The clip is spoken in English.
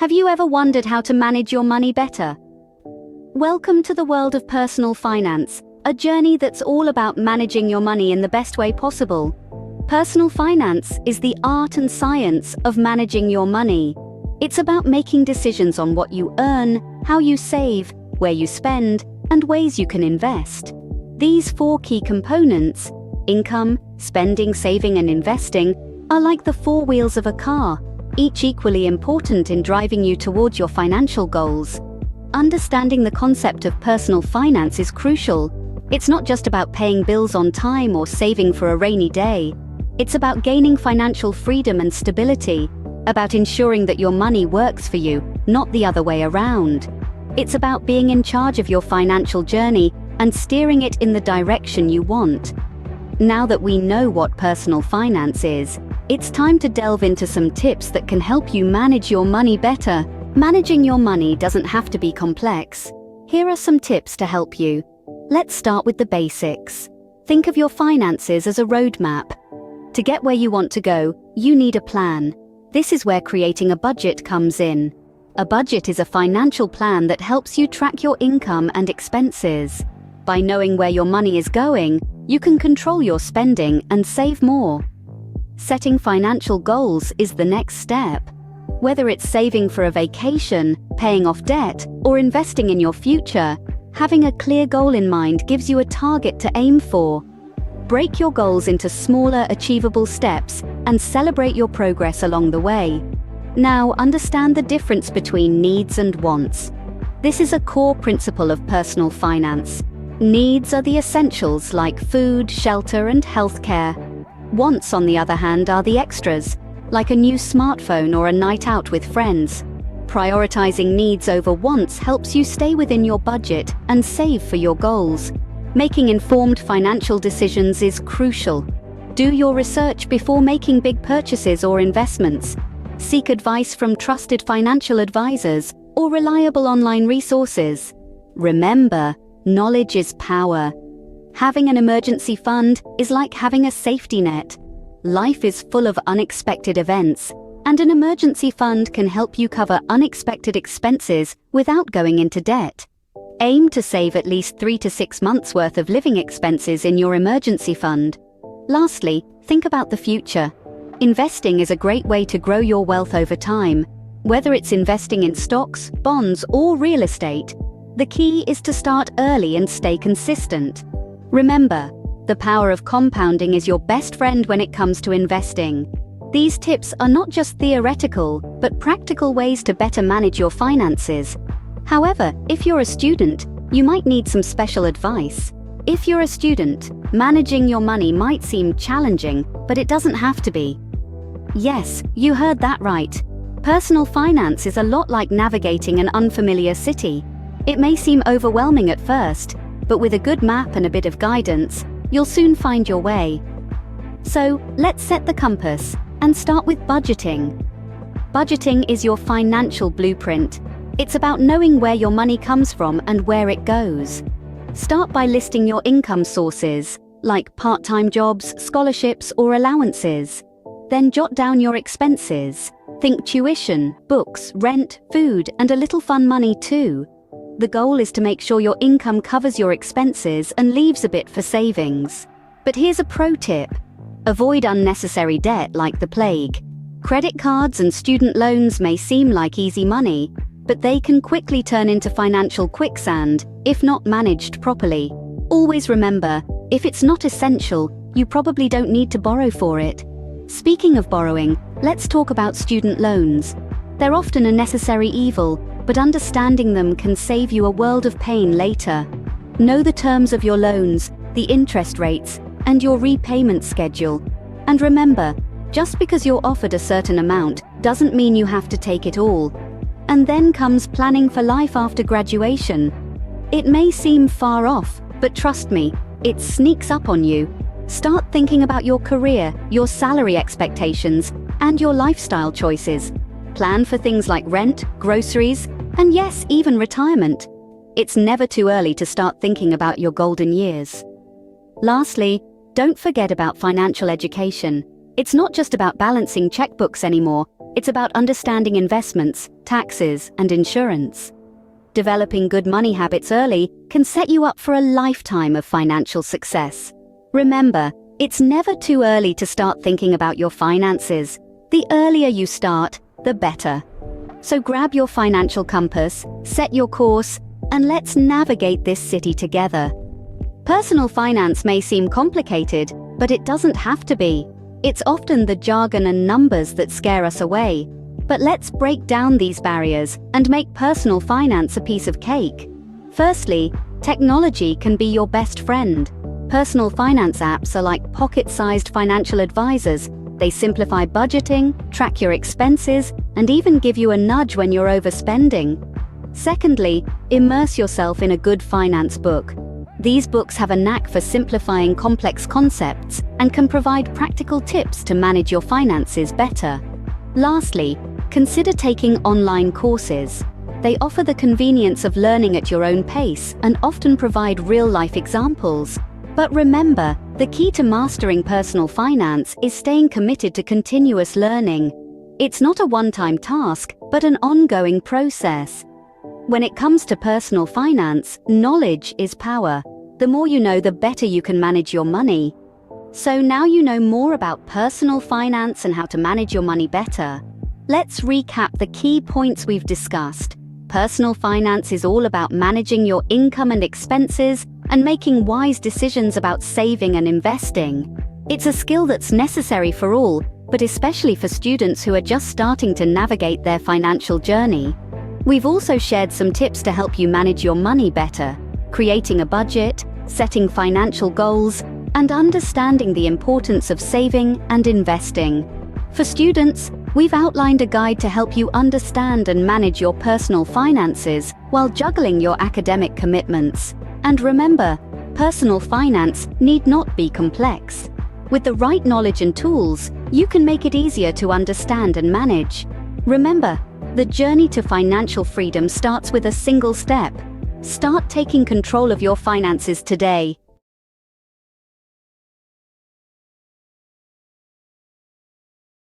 Have you ever wondered how to manage your money better? Welcome to the world of personal finance, a journey that's all about managing your money in the best way possible. Personal finance is the art and science of managing your money. It's about making decisions on what you earn, how you save, where you spend, and ways you can invest. These 4 key components, income, spending, saving, and investing, are like the 4 wheels of a car, each equally important in driving you towards your financial goals. Understanding the concept of personal finance is crucial. It's not just about paying bills on time or saving for a rainy day. It's about gaining financial freedom and stability, about ensuring that your money works for you, not the other way around. It's about being in charge of your financial journey and steering it in the direction you want. Now that we know what personal finance is, it's time to delve into some tips that can help you manage your money better. Managing your money doesn't have to be complex. Here are some tips to help you. Let's start with the basics. Think of your finances as a roadmap. To get where you want to go, you need a plan. This is where creating a budget comes in. A budget is a financial plan that helps you track your income and expenses. By knowing where your money is going, you can control your spending and save more. Setting financial goals is the next step. Whether it's saving for a vacation, paying off debt, or investing in your future, having a clear goal in mind gives you a target to aim for. Break your goals into smaller, achievable steps and celebrate your progress along the way. Now, understand the difference between needs and wants. This is a core principle of personal finance. Needs are the essentials like food, shelter, and healthcare. Wants, on the other hand, are the extras, like a new smartphone or a night out with friends. Prioritizing needs over wants helps you stay within your budget and save for your goals. Making informed financial decisions is crucial. Do your research before making big purchases or investments. Seek advice from trusted financial advisors or reliable online resources. Remember, knowledge is power. Having an emergency fund is like having a safety net. Life is full of unexpected events, and an emergency fund can help you cover unexpected expenses without going into debt. Aim to save at least 3 to 6 months' worth of living expenses in your emergency fund. Lastly, think about the future. Investing is a great way to grow your wealth over time. Whether it's investing in stocks, bonds, or real estate, the key is to start early and stay consistent. Remember, the power of compounding is your best friend when it comes to investing. These tips are not just theoretical, but practical ways to better manage your finances. However, if you're a student, you might need some special advice. If you're a student, managing your money might seem challenging, but it doesn't have to be. Yes, you heard that right. Personal finance is a lot like navigating an unfamiliar city. It may seem overwhelming at first, but with a good map and a bit of guidance, you'll soon find your way. So, let's set the compass and start with budgeting. Budgeting is your financial blueprint. It's about knowing where your money comes from and where it goes. Start by listing your income sources, like part-time jobs, scholarships, or allowances. Then jot down your expenses. Think tuition, books, rent, food, and a little fun money too. The goal is to make sure your income covers your expenses and leaves a bit for savings. But here's a pro tip. Avoid unnecessary debt like the plague. Credit cards and student loans may seem like easy money, but they can quickly turn into financial quicksand if not managed properly. Always remember, if it's not essential, you probably don't need to borrow for it. Speaking of borrowing, let's talk about student loans. They're often a necessary evil, but understanding them can save you a world of pain later. Know the terms of your loans, the interest rates, and your repayment schedule. And remember, just because you're offered a certain amount doesn't mean you have to take it all. And then comes planning for life after graduation. It may seem far off, but trust me, it sneaks up on you. Start thinking about your career, your salary expectations, and your lifestyle choices. Plan for things like rent, groceries, and yes, even retirement. It's never too early to start thinking about your golden years. Lastly, don't forget about financial education. It's not just about balancing checkbooks anymore. It's about understanding investments, taxes, and insurance. Developing good money habits early can set you up for a lifetime of financial success. Remember, it's never too early to start thinking about your finances. The earlier you start, the better. So grab your financial compass, set your course, and let's navigate this city together. Personal finance may seem complicated, but it doesn't have to be. It's often the jargon and numbers that scare us away. But let's break down these barriers and make personal finance a piece of cake. Firstly, technology can be your best friend. Personal finance apps are like pocket-sized financial advisors. They simplify budgeting, track your expenses, and even give you a nudge when you're overspending. Secondly, immerse yourself in a good finance book. These books have a knack for simplifying complex concepts and can provide practical tips to manage your finances better. Lastly, consider taking online courses. They offer the convenience of learning at your own pace and often provide real-life examples. But remember, the key to mastering personal finance is staying committed to continuous learning. It's not a one-time task, but an ongoing process. When it comes to personal finance, knowledge is power. The more you know, the better you can manage your money. So now you know more about personal finance and how to manage your money better. Let's recap the key points we've discussed. Personal finance is all about managing your income and expenses and making wise decisions about saving and investing. It's a skill that's necessary for all, but especially for students who are just starting to navigate their financial journey. We've also shared some tips to help you manage your money better, creating a budget, setting financial goals, and understanding the importance of saving and investing. For students, we've outlined a guide to help you understand and manage your personal finances while juggling your academic commitments. And remember, personal finance need not be complex. With the right knowledge and tools, you can make it easier to understand and manage. Remember, the journey to financial freedom starts with a single step. Start taking control of your finances today.